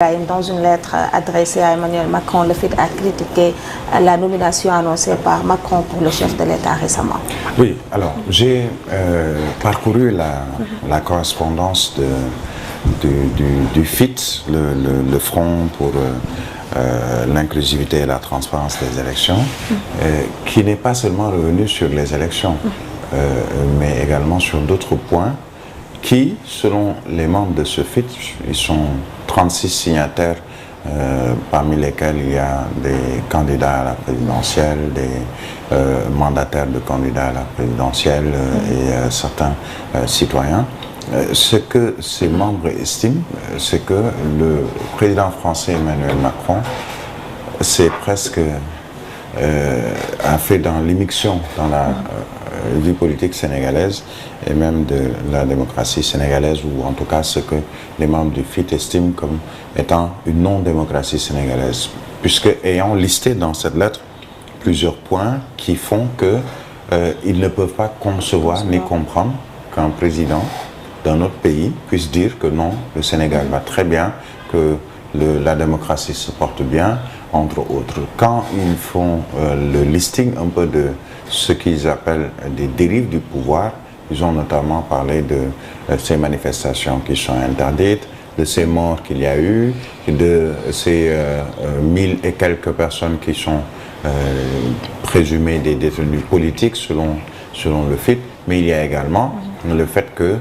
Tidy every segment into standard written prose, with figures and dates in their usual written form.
Dans une lettre adressée à Emmanuel Macron, le FID a critiqué la nomination annoncée par Macron pour le chef de l'État récemment. Oui, alors j'ai parcouru la correspondance du FIT, le Front pour l'inclusivité et la transparence des élections, qui n'est pas seulement revenu sur les élections, mais également sur d'autres points qui, selon les membres de ce FIT, ils sont 36 signataires, parmi lesquels il y a des candidats à la présidentielle, des mandataires de candidats à la présidentielle et certains citoyens. Ce que ces membres estiment, c'est que le président français Emmanuel Macron s'est presque a fait dans l'immixtion dans la vie politique sénégalaise et même de la démocratie sénégalaise, ou en tout cas ce que les membres du FIT estiment comme étant une non-démocratie sénégalaise, puisque ayant listé dans cette lettre plusieurs points qui font qu'ils ne peuvent pas concevoir ni comprendre qu'un président d'un autre pays puisse dire que non, le Sénégal va très bien, que la démocratie se porte bien, entre autres. Quand ils font le listing un peu de ce qu'ils appellent des dérives du pouvoir, ils ont notamment parlé de ces manifestations qui sont interdites, de ces morts qu'il y a eu, de ces 1000 et quelques personnes qui sont présumées des détenus politiques selon le FIT, mais il y a également le fait que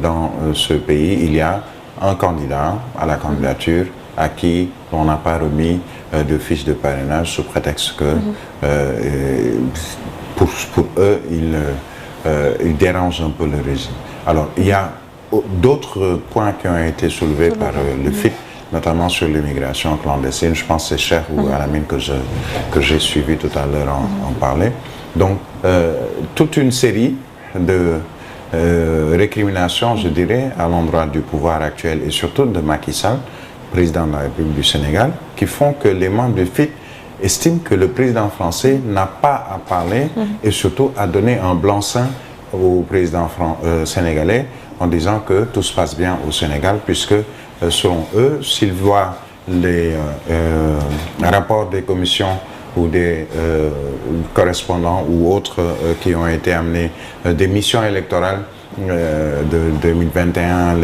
dans ce pays, il y a un candidat à la candidature à qui on n'a pas remis de fiche de parrainage sous prétexte que pour eux, ils dérangent un peu le régime. Alors, il y a d'autres points qui ont été soulevés par le FIT, notamment sur l'immigration clandestine. Je pense que c'est Cher ou Alamine que j'ai suivi tout à l'heure en parler. Donc, toute une série de récriminations, je dirais, à l'endroit du pouvoir actuel et surtout de Macky Sall, président de la République du Sénégal, qui font que les membres du FIT estiment que le président français n'a pas à parler et surtout à donner un blanc-seing au président sénégalais en disant que tout se passe bien au Sénégal, puisque selon eux, s'ils voient les rapports des commissions ou des correspondants ou autres qui ont été amenés, des missions électorales de 2021,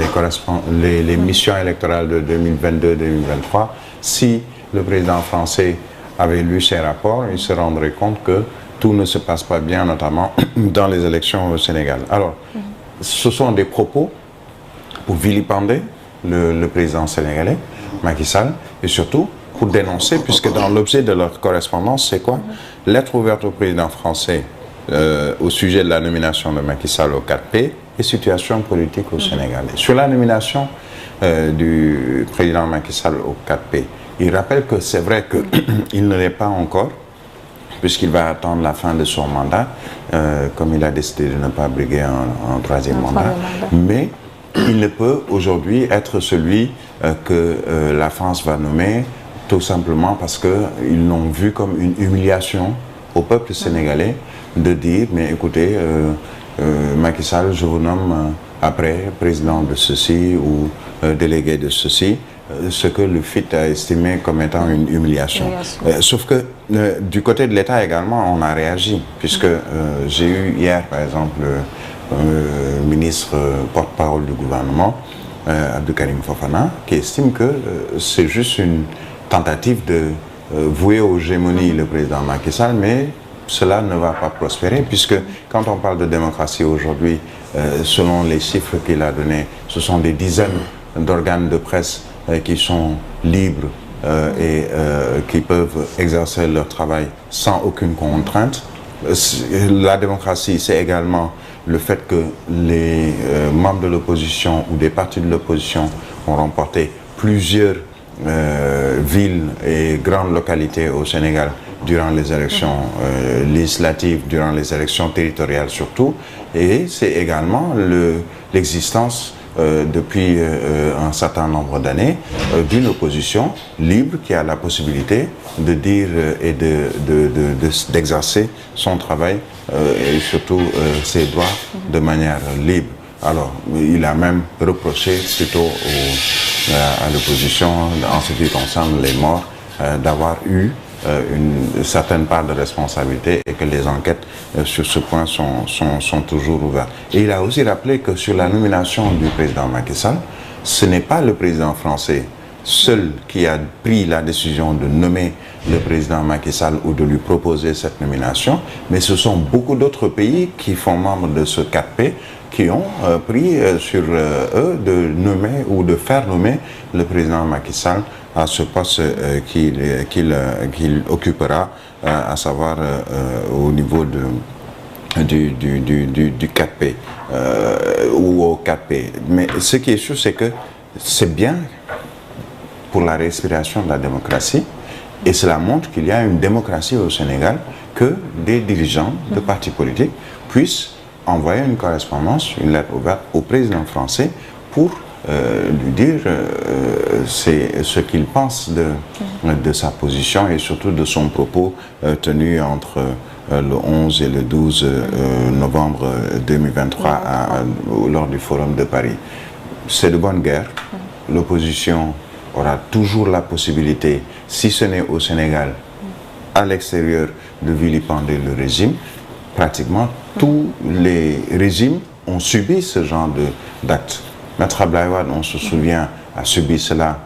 les missions électorales de 2022-2023, si le président français avait lu ces rapports, il se rendrait compte que tout ne se passe pas bien, notamment dans les élections au Sénégal. Alors, ce sont des propos pour vilipender le président sénégalais, Macky Sall, et surtout pour dénoncer, puisque dans l'objet de leur correspondance, c'est quoi? Lettre ouverte au président français au sujet de la nomination de Macky Sall au 4P et situation politique au Sénégal. Et sur la nomination du président Macky Sall au 4P, il rappelle que c'est vrai qu'il ne l'est pas encore, puisqu'il va attendre la fin de son mandat, comme il a décidé de ne pas briguer un troisième mandat, mais il ne peut aujourd'hui être celui que la France va nommer, tout simplement parce qu'ils l'ont vu comme une humiliation au peuple sénégalais de dire, mais écoutez, Macky Sall, je vous nomme après président de ceci ou délégué de ceci, ce que le FIT a estimé comme étant une humiliation. Sauf que du côté de l'État également, on a réagi, puisque j'ai eu hier, par exemple, le ministre porte-parole du gouvernement, Abdou Karim Fofana, qui estime que c'est juste une tentative de vouer aux gémonies le président Macky Sall, mais cela ne va pas prospérer, puisque quand on parle de démocratie aujourd'hui, selon les chiffres qu'il a donnés, ce sont des dizaines d'organes de presse qui sont libres et qui peuvent exercer leur travail sans aucune contrainte. La démocratie, c'est également le fait que les membres de l'opposition ou des partis de l'opposition ont remporté plusieurs villes et grandes localités au Sénégal durant les élections législatives, durant les élections territoriales surtout, et c'est également l'existence depuis un certain nombre d'années d'une opposition libre qui a la possibilité de dire et d'exercer son travail et surtout ses droits de manière libre. Alors, il a même reproché plutôt à l'opposition, en ce qui concerne les morts, d'avoir eu une certaine part de responsabilité et que les enquêtes sur ce point sont toujours ouvertes. Et il a aussi rappelé que sur la nomination du président Macky Sall, ce n'est pas le président français seul qui a pris la décision de nommer le président Macky Sall ou de lui proposer cette nomination, mais ce sont beaucoup d'autres pays qui font membre de ce 4P qui ont pris sur eux de nommer ou de faire nommer le président Macky Sall à ce poste qu'il occupera, à savoir au niveau du 4P ou au 4P. Mais ce qui est sûr, c'est que c'est bien pour la respiration de la démocratie et cela montre qu'il y a une démocratie au Sénégal que des dirigeants de partis politiques puissent envoyer une correspondance, une lettre ouverte au président français pour lui dire c'est ce qu'il pense de sa position et surtout de son propos tenu entre le 11 et le 12 novembre 2023 lors du Forum de Paris. C'est de bonne guerre. L'opposition aura toujours la possibilité, si ce n'est au Sénégal, à l'extérieur, de vilipender le régime. Pratiquement tous les régimes ont subi ce genre d'actes. Maître Abdoulaye Wade, on se souvient, a subi cela.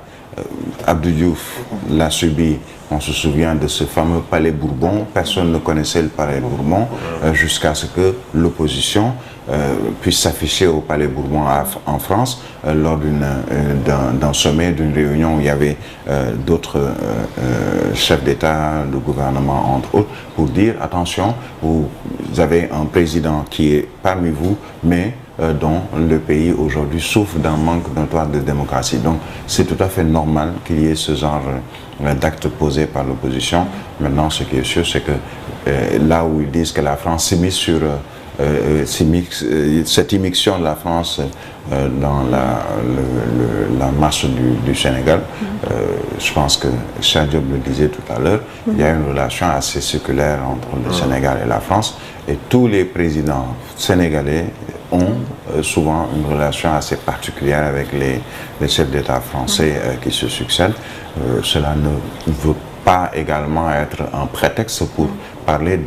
Abdou Diouf l'a subi. On se souvient de ce fameux palais Bourbon. Personne ne connaissait le palais Bourbon jusqu'à ce que l'opposition puisse s'afficher au palais Bourbon en France lors d'un sommet, d'une réunion où il y avait d'autres chefs d'État, de gouvernement entre autres, pour dire attention, vous avez un président qui est parmi vous, mais dont le pays aujourd'hui souffre d'un manque notoire de démocratie. Donc c'est tout à fait normal qu'il y ait ce genre d'actes posés par l'opposition. Maintenant, ce qui est sûr, c'est que là où ils disent que la France s'immisce sur cette immixtion de la France dans la marche du Sénégal, je pense que Cheikh Diop le disait tout à l'heure, il y a une relation assez circulaire entre le Sénégal et la France et tous les présidents sénégalais ont souvent une relation assez particulière avec les chefs d'État français qui se succèdent. Cela ne veut pas également être un prétexte pour parler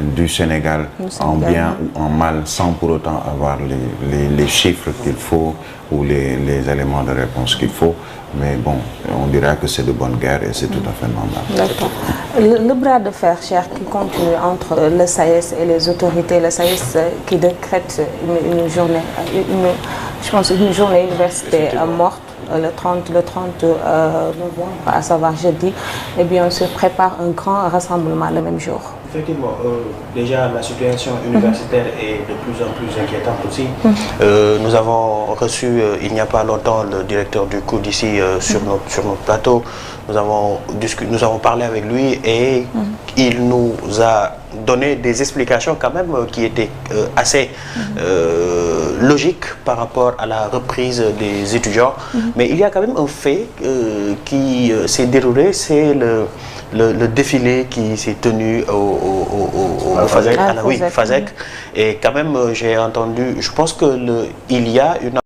du Sénégal en bien ou en mal sans pour autant avoir les chiffres qu'il faut ou les éléments de réponse qu'il faut. Mais bon, on dira que c'est de bonne guerre et c'est tout à fait normal. D'accord. Le bras de fer, cher, qui continue entre le SAES et les autorités, le SAES qui décrète une journée, je pense une journée universitaire morte le 30 novembre, à savoir jeudi, et bien on se prépare un grand rassemblement le même jour. Effectivement, déjà la situation universitaire est de plus en plus inquiétante aussi. Nous avons reçu il n'y a pas longtemps le directeur du COUD ici sur notre plateau. Nous avons parlé avec lui et il nous a donné des explications quand même qui étaient assez logiques par rapport à la reprise des étudiants. Mais il y a quand même un fait qui s'est déroulé, c'est le défilé qui s'est tenu au FASEC, FASEC. Et quand même, j'ai entendu, je pense que il y a une